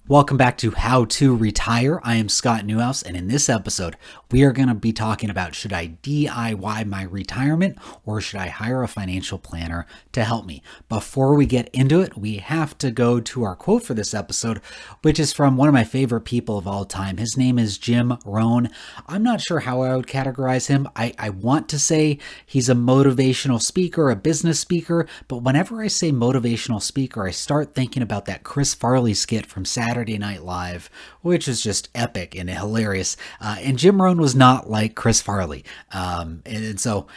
Welcome back to How to Retire. I am Scott Newhouse, and in this episode, we are going to be talking about should I DIY my retirement or should I hire a financial planner to help me? Before we get into it, we have to go to our quote for this episode, which is from one of my favorite people of all time. His name is Jim Rohn. I'm not sure how I would categorize him. I want to say he's a motivational speaker, a business speaker, but whenever I say motivational speaker, I start thinking about that Chris Farley skit from Saturday Night Live, which is just epic and hilarious. And Jim Rohn was not like Chris Farley. So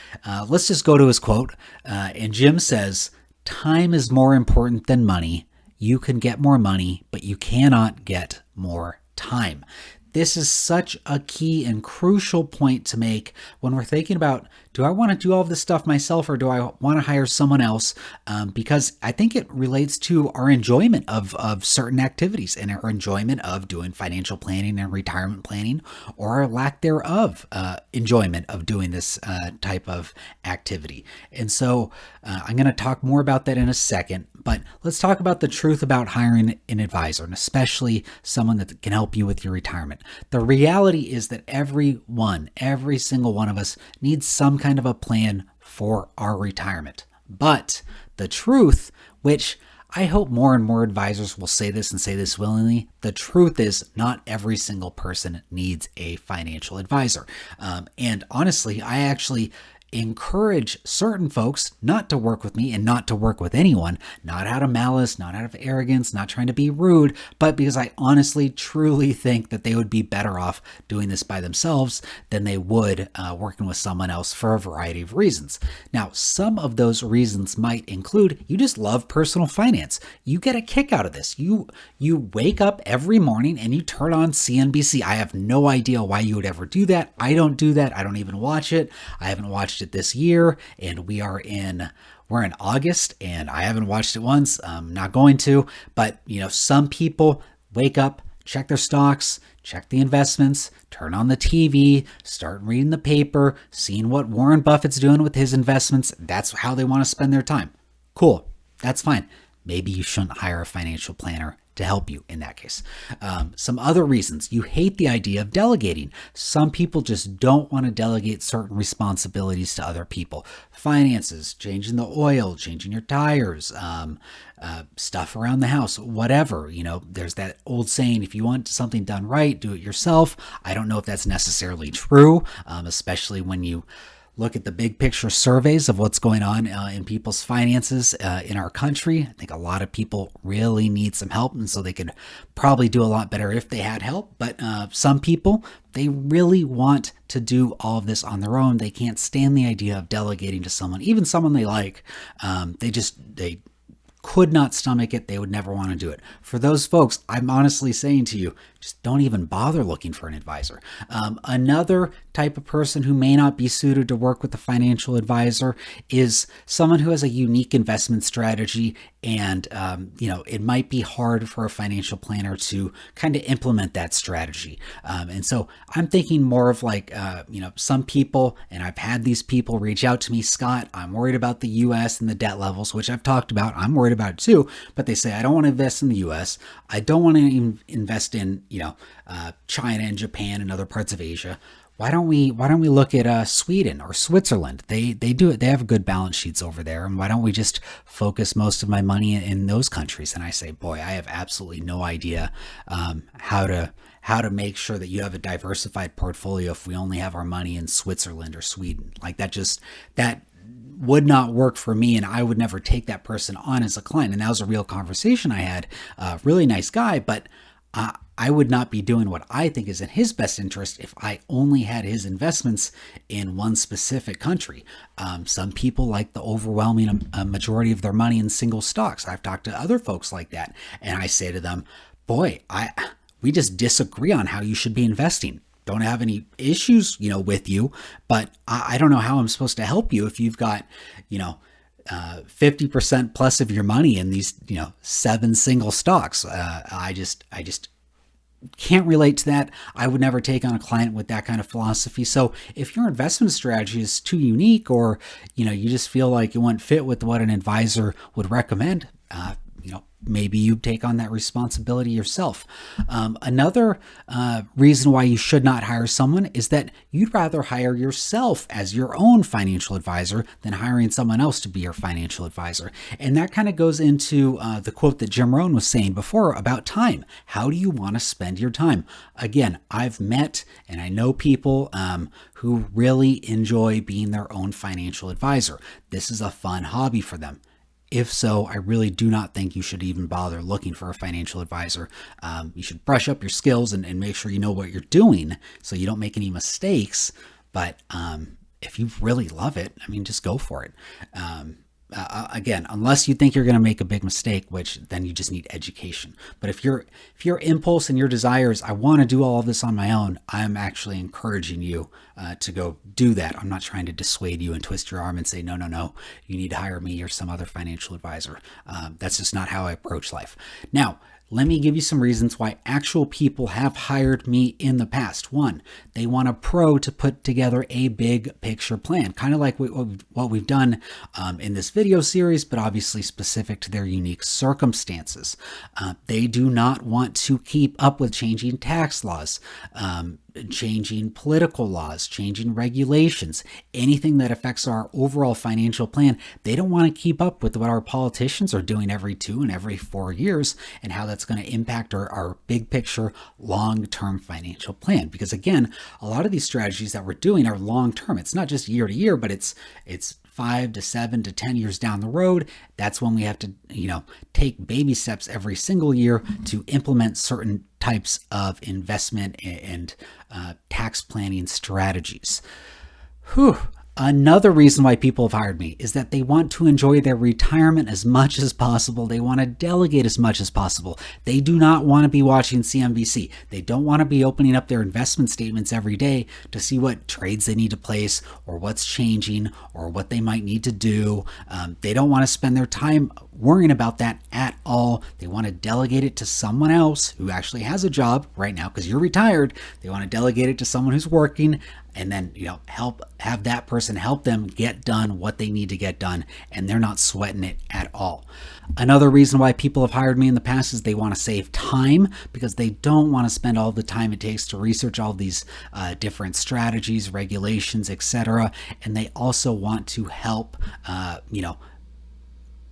let's just go to his quote. And Jim says, "Time is more important than money. You can get more money, but you cannot get more time." This is such a key and crucial point to make when we're thinking about, do I want to do all of this stuff myself or do I want to hire someone else? Because I think it relates to our enjoyment of certain activities and our enjoyment of doing financial planning and retirement planning, or our lack thereof enjoyment of doing this type of activity. And so I'm going to talk more about that in a second, but let's talk about the truth about hiring an advisor, and especially someone that can help you with your retirement. The reality is that every single one of us needs some kind of a plan for our retirement. But the truth, which I hope more and more advisors will say this and say this willingly, the truth is not every single person needs a financial advisor. And honestly, I actually encourage certain folks not to work with me and not to work with anyone, not out of malice, not out of arrogance, not trying to be rude, but because I honestly, truly think that they would be better off doing this by themselves than they would working with someone else for a variety of reasons. Now, some of those reasons might include you just love personal finance. You get a kick out of this. You wake up every morning and you turn on CNBC. I have no idea why you would ever do that. I don't do that. I don't even watch it. I haven't watched it this year, and we're in August, and I haven't watched it once. I'm not going to, but some people wake up, check their stocks, check the investments, turn on the TV, start reading the paper, seeing what Warren Buffett's doing with his investments. That's how they want to spend their time. Cool. That's fine. Maybe you shouldn't hire a financial planner to help you in that case. Some other reasons: you hate the idea of delegating. Some people just don't want to delegate certain responsibilities to other people. Finances, changing the oil, changing your tires, stuff around the house, whatever. There's that old saying, if you want something done right, do it yourself. I don't know if that's necessarily true, especially when you look at the big picture surveys of what's going on in people's finances in our country. I think a lot of people really need some help, and so they could probably do a lot better if they had help. But some people, they really want to do all of this on their own. They can't stand the idea of delegating to someone, even someone they like. They could not stomach it. They would never want to do it. For those folks, I'm honestly saying to you, just don't even bother looking for an advisor. Another type of person who may not be suited to work with a financial advisor is someone who has a unique investment strategy, and it might be hard for a financial planner to kind of implement that strategy. And so I'm thinking more of like, some people, and I've had these people reach out to me, Scott, I'm worried about the U.S. and the debt levels, which I've talked about. I'm worried about it too, but they say, I don't want to invest in the U.S. I don't want to invest in China and Japan and other parts of Asia. Why don't we look at Sweden or Switzerland? They do it. They have good balance sheets over there. And why don't we just focus most of my money in those countries? And I say, boy, I have absolutely no idea how to make sure that you have a diversified portfolio if we only have our money in Switzerland or Sweden. Like that would not work for me, and I would never take that person on as a client. And that was a real conversation I had. Really nice guy, but I would not be doing what I think is in his best interest if I only had his investments in one specific country. Some people like the overwhelming majority of their money in single stocks. I've talked to other folks like that, and I say to them, boy, we just disagree on how you should be investing. Don't have any issues, with you, but I don't know how I'm supposed to help you if you've got, 50% plus of your money in these, 7 single stocks. I just can't relate to that. I would never take on a client with that kind of philosophy. So if your investment strategy is too unique, or, you just feel like it wouldn't fit with what an advisor would recommend, maybe you take on that responsibility yourself. Another reason why you should not hire someone is that you'd rather hire yourself as your own financial advisor than hiring someone else to be your financial advisor. And that kind of goes into the quote that Jim Rohn was saying before about time. How do you want to spend your time? Again, I've met and I know people who really enjoy being their own financial advisor. This is a fun hobby for them. If so, I really do not think you should even bother looking for a financial advisor. You should brush up your skills and make sure you know what you're doing so you don't make any mistakes. But if you really love it, I mean, just go for it. Again, unless you think you're going to make a big mistake, which then you just need education. But if your impulse and your desire is, I want to do all of this on my own, I'm actually encouraging you to go do that. I'm not trying to dissuade you and twist your arm and say, no, you need to hire me or some other financial advisor. That's just not how I approach life. Now, let me give you some reasons why actual people have hired me in the past. One, they want a pro to put together a big picture plan, kind of like what we've done in this video series, but obviously specific to their unique circumstances. They do not want to keep up with changing tax laws, changing political laws, changing regulations, anything that affects our overall financial plan. They don't want to keep up with what our politicians are doing every 2 and every 4 years and how that's going to impact our big picture long-term financial plan. Because again, a lot of these strategies that we're doing are long-term. It's not just year to year, but it's 5 to 7 to 10 years down the road. That's when we have to, take baby steps every single year to implement certain types of investment and tax planning strategies. Another reason why people have hired me is that they want to enjoy their retirement as much as possible. They want to delegate as much as possible. They do not want to be watching CNBC. They don't want to be opening up their investment statements every day to see what trades they need to place or what's changing or what they might need to do. They don't want to spend their time worrying about that at all. They want to delegate it to someone else who actually has a job right now because you're retired. They want to delegate it to someone who's working and then, have that person help them get done what they need to get done, and they're not sweating it at all. Another reason why people have hired me in the past is they want to save time because they don't want to spend all the time it takes to research all these different strategies, regulations, etc. And they also want to help,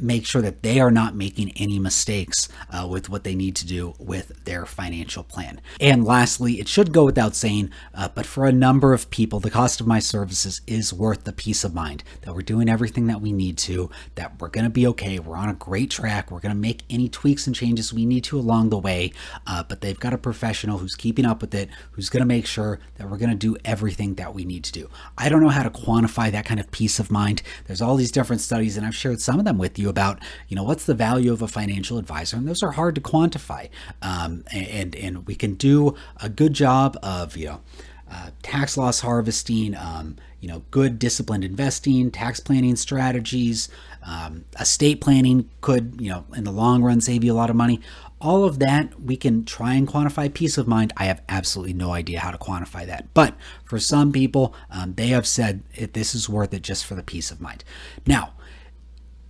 make sure that they are not making any mistakes with what they need to do with their financial plan. And lastly, it should go without saying, but for a number of people, the cost of my services is worth the peace of mind that we're doing everything that we need to, that we're going to be okay, we're on a great track, we're going to make any tweaks and changes we need to along the way, but they've got a professional who's keeping up with it, who's going to make sure that we're going to do everything that we need to do. I don't know how to quantify that kind of peace of mind. There's all these different studies, and I've shared some of them with you about, what's the value of a financial advisor, and those are hard to quantify. And we can do a good job of, tax loss harvesting, good disciplined investing, tax planning strategies, estate planning could, in the long run save you a lot of money. All of that, we can try and quantify peace of mind. I have absolutely no idea how to quantify that. But for some people, they have said this is worth it just for the peace of mind. Now,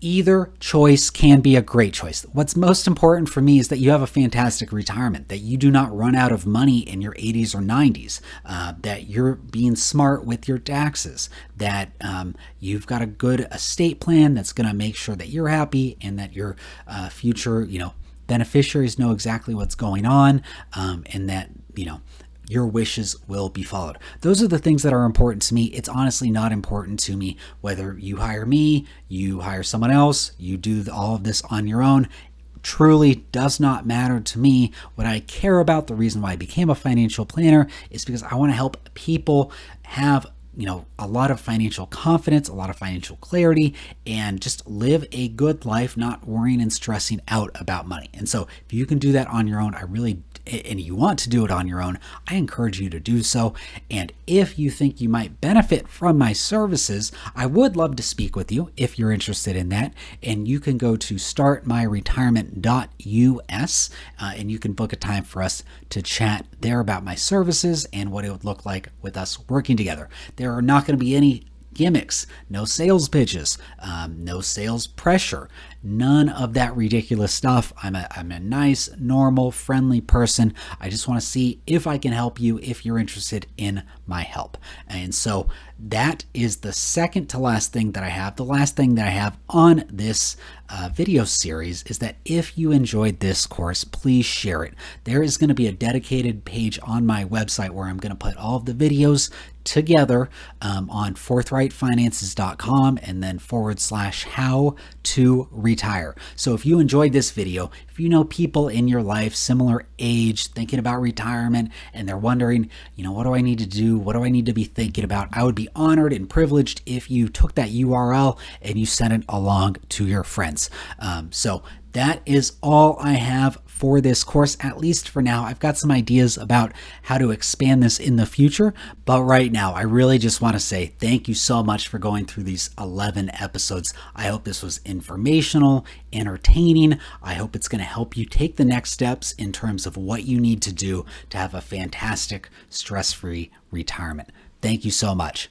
either choice can be a great choice. What's most important for me is that you have a fantastic retirement, that you do not run out of money in your 80s or 90s, that you're being smart with your taxes, that you've got a good estate plan that's going to make sure that you're happy and that your future, beneficiaries know exactly what's going on, and that, your wishes will be followed. Those are the things that are important to me. It's honestly not important to me whether you hire me, you hire someone else, you do all of this on your own. Truly does not matter to me. What I care about, the reason why I became a financial planner, is because I want to help people have a lot of financial confidence, a lot of financial clarity, and just live a good life, not worrying and stressing out about money. And so if you can do that on your own, and you want to do it on your own, I encourage you to do so. And if you think you might benefit from my services, I would love to speak with you if you're interested in that. And you can go to startmyretirement.us and you can book a time for us to chat there about my services and what it would look like with us working together. There are not going to be any gimmicks, no sales pitches, no sales pressure. None of that ridiculous stuff. I'm a nice, normal, friendly person. I just want to see if I can help you if you're interested in my help. And so that is the second to last thing that I have. The last thing that I have on this video series is that if you enjoyed this course, please share it. There is going to be a dedicated page on my website where I'm going to put all of the videos together on forthrightfinances.com and then /how to retire. So if you enjoyed this video, if you know people in your life similar age thinking about retirement and they're wondering, what do I need to do? What do I need to be thinking about? I would be honored and privileged if you took that URL and you sent it along to your friends. So that is all I have for this course, at least for now. I've got some ideas about how to expand this in the future, but right now I really just want to say thank you so much for going through these 11 episodes. I hope this was informational, entertaining. I hope it's going to help you take the next steps in terms of what you need to do to have a fantastic, stress-free retirement. Thank you so much.